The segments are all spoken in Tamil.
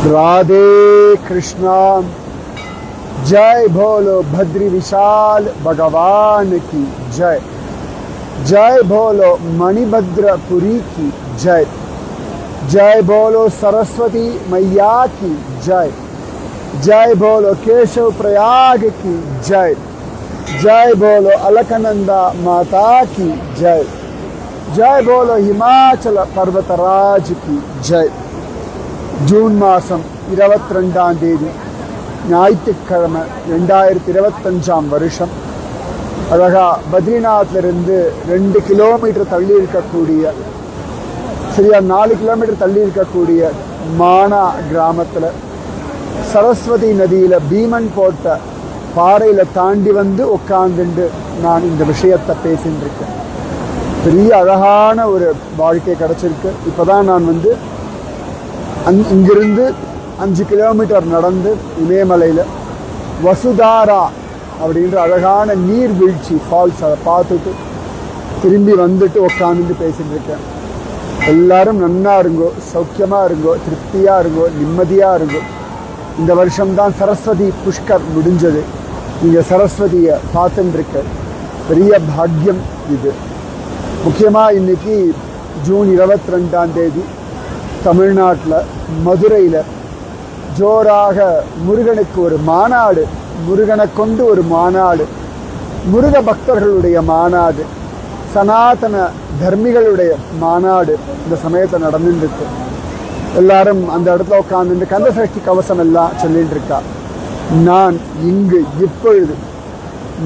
राधे कृष्णा। जय बोलो भद्री विशाल भगवान की जय। जय बोलो मणिभद्रपुरी की जय। जय बोलो सरस्वती मैया की जय। जय बोलो केशव प्रयाग की जय। जय बोलो अलकनंदा माता की जय। जय बोलो हिमाचल पर्वतराज की जय। ஜூன் மாதம் 22ஆம் தேதி ஞாயிற்றுக்கிழமை 2025ஆம் வருஷம் அழகா பத்ரிநாத்லிருந்து 2 கிலோமீட்டர் தள்ளி இருக்கக்கூடிய சரியா 4 கிலோமீட்டர் தள்ளி இருக்கக்கூடிய மானா கிராமத்தில் சரஸ்வதி நதியில் பீமன் போட்ட பாறையில் தாண்டி வந்து உட்காந்துண்டு நான் இந்த விஷயத்தை பேசின்னு இருக்கேன். பெரிய அழகான ஒரு வாழ்க்கை கிடச்சிருக்கு. இப்போ தான் நான் வந்து இங்கிருந்து 5 கிலோமீட்டர் நடந்து இமயமலையில் வசுதாரா அப்படின்ற அழகான நீர்வீழ்ச்சி ஃபால்ஸ் அதை பார்த்துட்டு திரும்பி வந்துட்டு உட்காந்துட்டு பேசிட்டு இருக்கேன். எல்லாரும் நன்னா இருங்கோ, சௌக்கியமாக இருங்கோ, திருப்தியாக இருங்கோ, நிம்மதியாக இருங்கோ. இந்த வருஷம்தான் சரஸ்வதி புஷ்கர் முடிஞ்சது. நீங்கள் சரஸ்வதியை பார்த்துட்டுருக்க பெரிய பாக்கியம் இது. முக்கியமாக இன்றைக்கி ஜூன் 22ஆம் தேதி தமிழ்நாட்டில் மதுரையில் ஜோராக முருகனுக்கு ஒரு மாநாடு, முருகனை கொண்டு ஒரு மாநாடு, முருக பக்தர்களுடைய மாநாடு, சனாதன தர்மிகளுடைய மாநாடு இந்த சமயத்தில் நடந்துருக்கு. எல்லாரும் அந்த இடத்துல உட்காந்துட்டு கந்த சஷ்டி கவசம் எல்லாம் சொல்லிட்டு இருக்கா. நான் இங்கு இப்பொழுது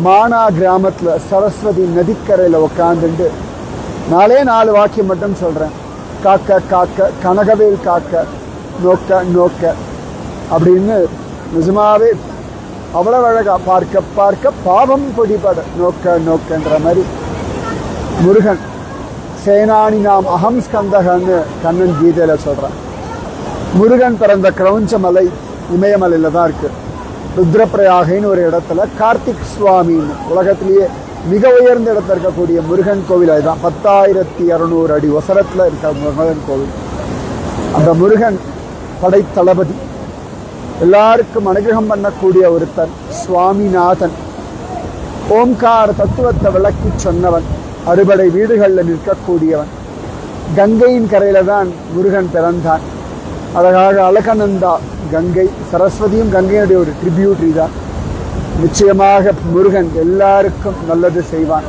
மானா கிராமத்தில் சரஸ்வதி நதிக்கரையில் உட்காந்துட்டு 4 வாக்கியம் மட்டும் சொல்கிறேன். காக்க காக்க கனகவேல் காக்க நோக்க நோக்க அப்படின்னு நிஜமாவே அவ்வளவு அழகா பார்க்க பார்க்க பாவம் பிடிபட நோக்க நோக்கன்ற மாதிரி முருகன் சேனானி நாம் அகம் ஸ்கந்தகன்னு கண்ணன் கீதையில சொல்றான். முருகன் பிறந்த கிரௌஞ்ச மலை இமயமலையில தான் இருக்கு. ருத்ரப்பிரயாகைன்னு ஒரு இடத்துல கார்த்திக் சுவாமின்னு உலகத்திலேயே மிக உயர்ந்த இடத்துல இருக்கக்கூடிய முருகன் கோவில் அதுதான். 10,200 அடி ஒசரத்தில் இருக்க முருகன் கோவில். அந்த முருகன் படைத்தளபதி, எல்லாருக்கும் அனுகிரகம் பண்ணக்கூடிய ஒருத்தன், சுவாமிநாதன், ஓம்கார தத்துவத்தை விளக்கி சொன்னவன், அறுபடை வீடுகளில் நிற்கக்கூடியவன். கங்கையின் கரையில் தான் முருகன் பிறந்தான். அழகாக அலகநந்தா கங்கை, சரஸ்வதியும் கங்கையுடைய ஒரு ட்ரிபியூட்ரி தான். நிச்சயமாக முருகன் எல்லாருக்கும் நல்லது செய்வான்.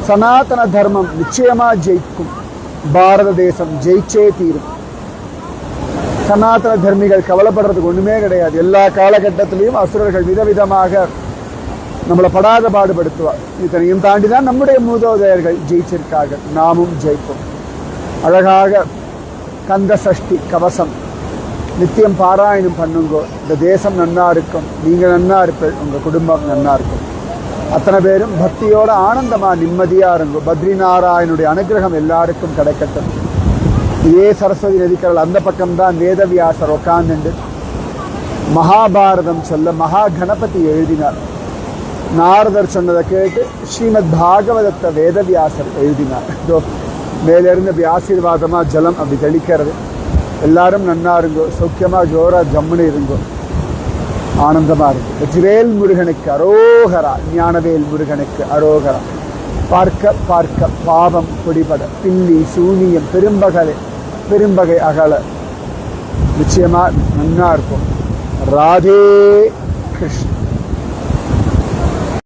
சனாதன தர்மம் நிச்சயமாக ஜெயிக்கும். பாரத தேசம் ஜெயிச்சே தீரும். சனாதன தர்மிகள் கவலைப்படுறதுக்கு ஒன்றுமே கிடையாது. எல்லா காலகட்டத்திலையும் அசுரர்கள் விதவிதமாக நம்மளை படாத பாடுபடுத்துவார். இத்தனையும் தாண்டி தான் நம்முடைய மூதோதயர்கள் ஜெயிச்சிருக்காங்க. நாமும் ஜெயிப்போம். அழகாக கந்த சஷ்டி கவசம் நித்தியம் பாராயணம் பண்ணுங்கோ. இந்த தேசம் நன்னா இருக்கும், நீங்கள் நன்னா இருப்பீள், உங்கள் குடும்பம் நன்னா இருக்கும். அத்தனை பேரும் பக்தியோட ஆனந்தமாக நிம்மதியாக இருக்கும். பத்ரிநாராயணுடைய அனுகிரகம் எல்லாருக்கும் கிடைக்கட்டும். இதே சரஸ்வதி நதிக்கடல் அந்த பக்கம்தான் வேதவியாசர் உட்காந்துண்டு மகாபாரதம் சொல்ல மகா கணபதி எழுதினார். நாரதர் சொன்னதை கேட்டு ஸ்ரீமத் பாகவதத்தை வேதவியாசர் எழுதினார். இதோ மேலிருந்து அப்படி ஆசீர்வாதமாக ஜலம் அப்படி தெளிக்கிறது. எல்லாரும் நன்னா இருங்கோ, சௌக்கியமாக ஜோரா ஜம்முன்னு இருங்கோ, ஆனந்தமாக இருக்கும். வெற்றிவேல் முருகனுக்கு அரோகரா, ஞானவேல் முருகனுக்கு அரோகரா. பார்க்க பார்க்க பாவம் பிடிபட, பில்லி சூனியம் பெரும்பகை அகல. நிச்சயமாக நன்னா இருக்கும். ராதே கிருஷ்ண.